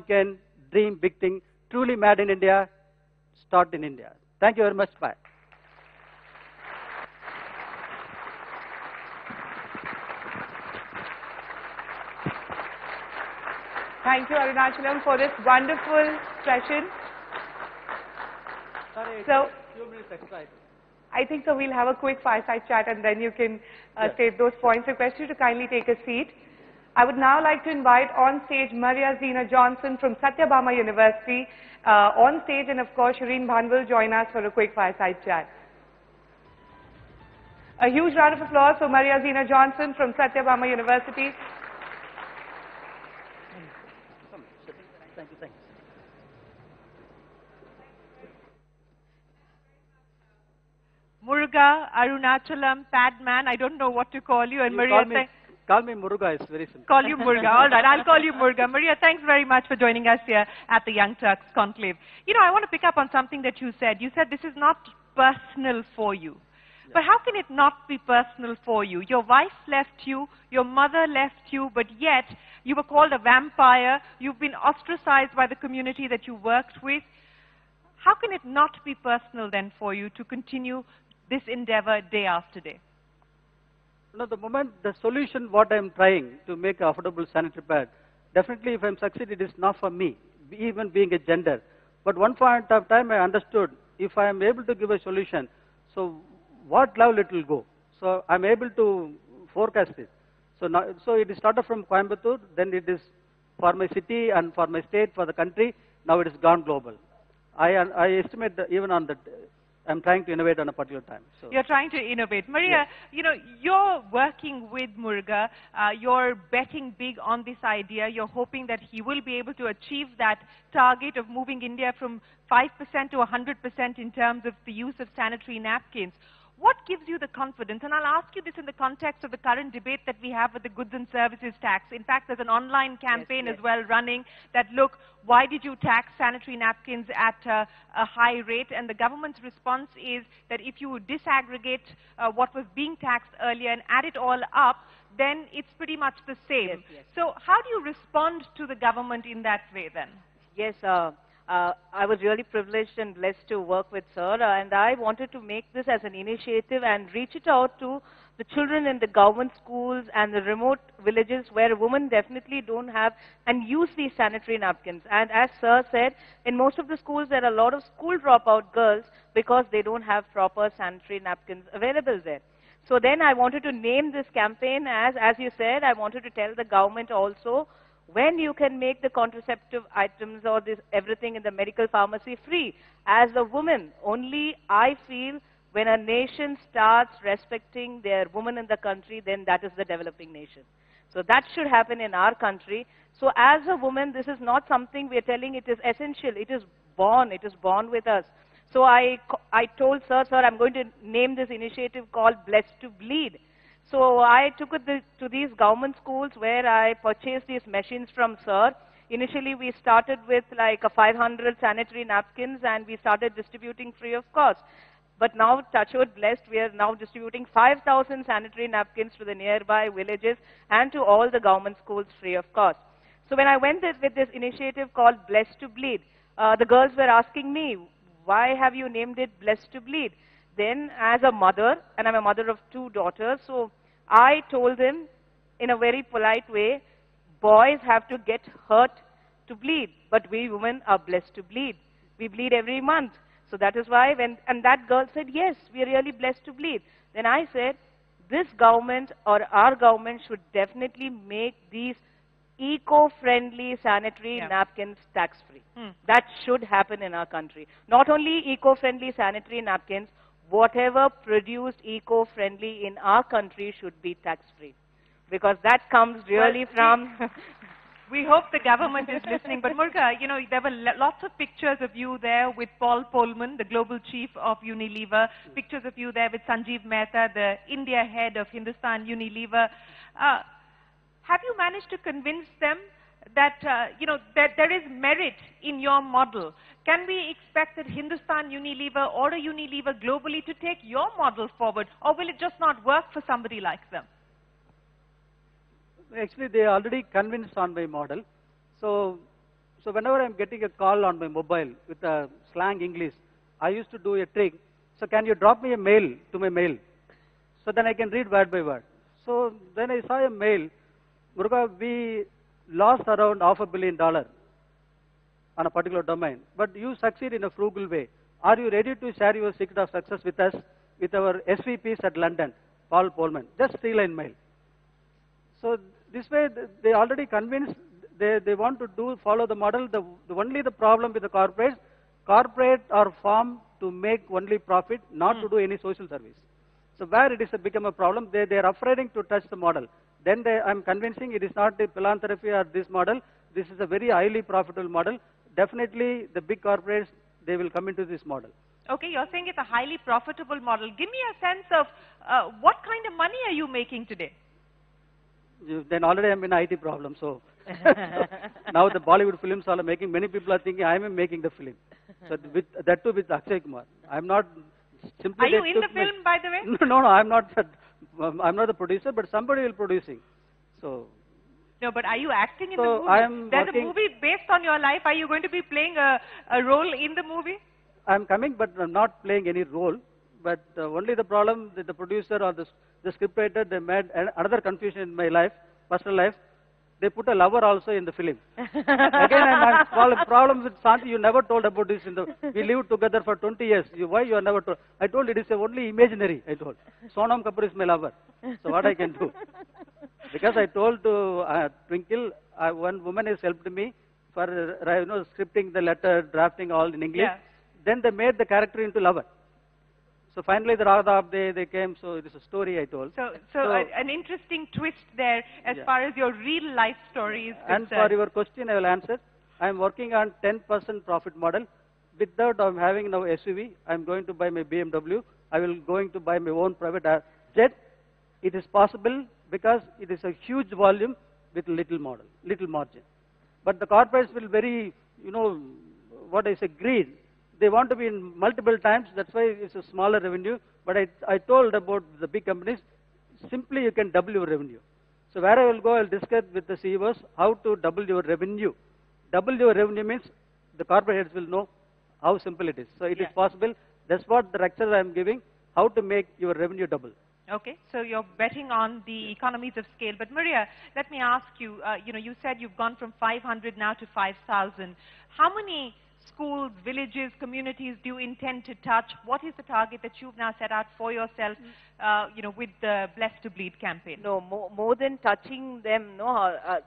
weekend, dream big thing, truly made in India, start in India. Thank you very much. Bye. Thank you, Arunachalam, for this wonderful session. Sorry, so, few minutes extra. I think so we'll have a quick fireside chat and then you can save those points. I request you to kindly take a seat. I would now like to invite on stage Maria Zina Johnson from Satyabama University on stage, and of course Shireen Bhan will join us for a quick fireside chat. A huge round of applause for Maria Zina Johnson from Satyabama University. Thank you. Muruga, Arunachalam, Padman, I don't know what to call you. And Maria, call me Muruga, it's very simple. Call you Muruga, all right, I'll call you Muruga. Maria, thanks very much for joining us here at the Young Turks Conclave. You know, I want to pick up on something that you said. You said this is not personal for you. Yeah. But how can it not be personal for you? Your wife left you, your mother left you, but yet you were called a vampire. You've been ostracized by the community that you worked with. How can it not be personal then for you to continue this endeavor day after day? No, the solution what I'm trying to make affordable sanitary pad, definitely if I'm succeeded, it is not for me, even being a gender. But one point of time I understood, if I am able to give a solution, so what level it will go. So I'm able to forecast it. So it is started from Coimbatore, then it is for my city and for my state, for the country, now it is gone global. I estimate that even on that, I'm trying to innovate on a particular time. So. You're trying to innovate. Maria, you know, you're working with Muruga, you're betting big on this idea, you're hoping that he will be able to achieve that target of moving India from 5% to 100% in terms of the use of sanitary napkins. What gives you the confidence? And I'll ask you this in the context of the current debate that we have with the goods and services tax. In fact, there's an online campaign as well running that, look, why did you tax sanitary napkins at a high rate? And the government's response is that if you disaggregate what was being taxed earlier and add it all up, then it's pretty much the same. So how do you respond to the government in that way then? Yes, I was really privileged and blessed to work with Sir, and I wanted to make this as an initiative and reach it out to the children in the government schools and the remote villages where women definitely don't have and use these sanitary napkins. And as Sir said, in most of the schools there are a lot of school dropout girls because they don't have proper sanitary napkins available there. So then I wanted to name this campaign as you said, I wanted to tell the government also, when you can make the contraceptive items or this everything in the medical pharmacy free. As a woman, only I feel when a nation starts respecting their women in the country, then that is the developing nation. So that should happen in our country. So as a woman, this is not something we are telling, it is essential. It is born with us. So I told Sir, I'm going to name this initiative called Blessed to Bleed. So I took it to these government schools where I purchased these machines from Sir. Initially, we started with like 500 sanitary napkins and we started distributing free of cost. But now, touchwood blessed, we are now distributing 5,000 sanitary napkins to the nearby villages and to all the government schools free of cost. So when I went with this initiative called Blessed to Bleed, the girls were asking me, why have you named it Blessed to Bleed? Then as a mother, and I'm a mother of 2 daughters, so I told them in a very polite way, boys have to get hurt to bleed, but we women are blessed to bleed. We bleed every month. So that is why and that girl said, yes, we are really blessed to bleed. Then I said, this government or our government should definitely make these eco-friendly sanitary napkins tax-free. That should happen in our country. Not only eco-friendly sanitary napkins, whatever produced eco-friendly in our country should be tax-free. Because that comes really from... We hope the government is listening. But Muruga, you know, there were lots of pictures of you there with Paul Polman, the global chief of Unilever, pictures of you there with Sanjeev Mehta, the India head of Hindustan Unilever. Have you managed to convince them that, you know, that there is merit in your model? Can we expect that Hindustan Unilever or a Unilever globally to take your model forward, or will it just not work for somebody like them? Actually, they are already convinced on my model. So So whenever I'm getting a call on my mobile with a slang English, I used to do a trick. So can you drop me a mail to my mail? So then I can read word by word. So then I saw a mail, Muruga, we lost around $500 million on a particular domain, but you succeed in a frugal way. Are you ready to share your secret of success with us, with our SVPs at London, Paul Polman? Just 3-line mail. So this way, they already convinced, they want to follow the model. Only the problem with the corporate are formed to make only profit, not to do any social service. So where it is become a problem, they are afraid to touch the model. Then I'm convincing it is not the philanthropy or this model. This is a very highly profitable model. Definitely the big corporates, they will come into this model. Okay, you're saying it's a highly profitable model. Give me a sense of what kind of money are you making today? Then already I'm in IT problem, so now the Bollywood films are making, many people are thinking I am making the film. So that too with Akshay Kumar. I'm not simply... Are you in the film, by the way? No, I'm not the producer, but somebody will producing. So... No, but are you acting in the So movie? There's a movie based on your life. Are you going to be playing a role in the movie? I'm coming, but I'm not playing any role. But only the problem that the producer or the scriptwriter, they made another confusion in my life, personal life. They put a lover also in the film. Again, I'm problem with Santi. You never told about this. We lived together for 20 years. Why you are never told? I told it is only imaginary. I told. Sonam Kapoor is my lover. So what I can do? Because I told to Twinkle, one woman has helped me for scripting the letter, drafting all in English. Yeah. Then they made the character into lover. So finally the Radha, they came, so it is a story I told. So an interesting twist there as far as your real life story is concerned. And for your question, I will answer. I am working on 10% profit model. With that, I am having now SUV. I am going to buy my BMW. I will going to buy my own private jet. It is possible because it is a huge volume with little margin. But the corporates will very, what I say, greed. They want to be in multiple times, that's why it's a smaller revenue. But I told about the big companies, simply you can double your revenue. So where I will go, I'll discuss with the CEOs how to double your revenue. Double your revenue means the corporate heads will know how simple it is. So it is possible. That's what the lecture I'm giving, how to make your revenue double. Okay, so you're betting on the economies of scale. But Maria, let me ask you, you said you've gone from 500 now to 5,000. How many schools, villages, communities do you intend to touch? What is the target that you've now set out for yourself, with the Blessed to Bleed campaign? No, more than touching them,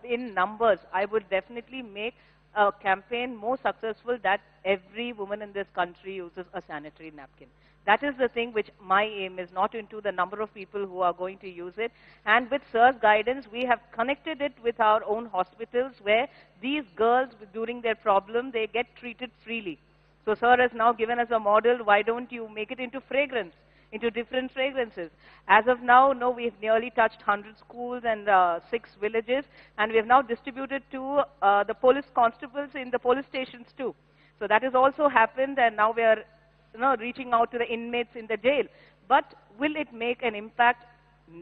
in numbers, I would definitely make a campaign more successful that every woman in this country uses a sanitary napkin. That is the thing which my aim is, not into the number of people who are going to use it. And with Sir's guidance, we have connected it with our own hospitals where these girls, during their problem, they get treated freely. So Sir has now given us a model. Why don't you make it into fragrance, into different fragrances? As of now, we've nearly touched 100 schools and 6 villages. And we have now distributed to the police constables in the police stations too. So that has also happened, and now we are reaching out to the inmates in the jail. But will it make an impact?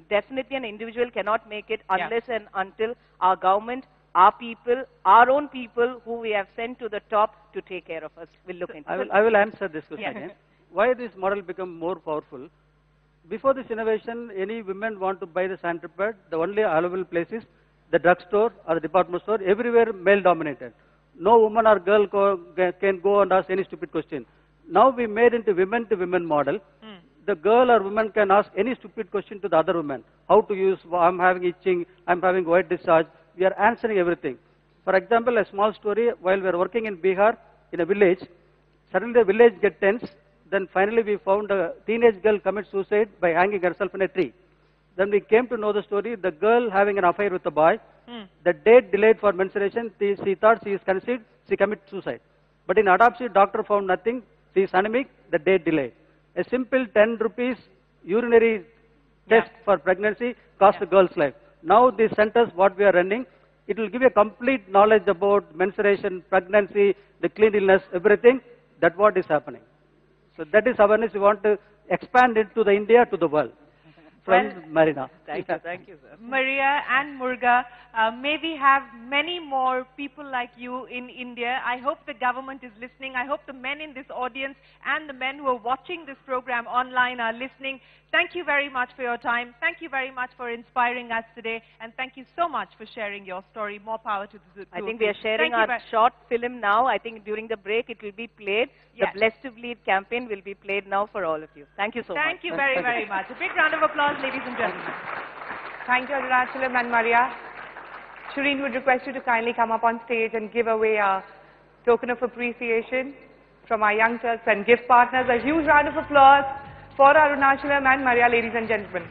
Definitely an individual cannot make it unless and until our government, our people, our own people who we have sent to the top to take care of us will look into it. I will answer this question again. Why this model become more powerful? Before this innovation, any women want to buy the sanitary pad, the only available place is the drugstore or the department store, everywhere male dominated. No woman or girl can go and ask any stupid question. Now we made into women-to-women model. The girl or woman can ask any stupid question to the other woman. How to use, I'm having itching, I'm having white discharge. We are answering everything. For example, a small story, while we are working in Bihar, in a village, suddenly the village gets tense. Then finally we found a teenage girl commit suicide by hanging herself in a tree. Then we came to know the story, the girl having an affair with the boy. The date delayed for menstruation, she thought she is conceived, she committed suicide. But in autopsy, doctor found nothing. She is anemic, the date delayed. A simple 10 rupees urinary test for pregnancy cost a girl's life. Now these centers, what we are running, it will give you a complete knowledge about menstruation, pregnancy, the cleanliness, everything. That's what is happening. So that is awareness we want to expand it to the India, to the world. from Marina. Thank you, sir. Maria and Muruga, may we have many more people like you in India. I hope the government is listening. I hope the men in this audience and the men who are watching this program online are listening. Thank you very much for your time. Thank you very much for inspiring us today. And thank you so much for sharing your story. More power to the I think we are sharing our short film now. I think during the break it will be played. Yes. The Blessed to Bleed campaign will be played now for all of you. Thank you so much. Thank you very, very much. A big round of applause, ladies and gentlemen. Thank you, Arunachalam and Maria. Shireen would request you to kindly come up on stage and give away a token of appreciation from our young Turks and gift partners. A huge round of applause for Arunachalam and Maria, ladies and gentlemen.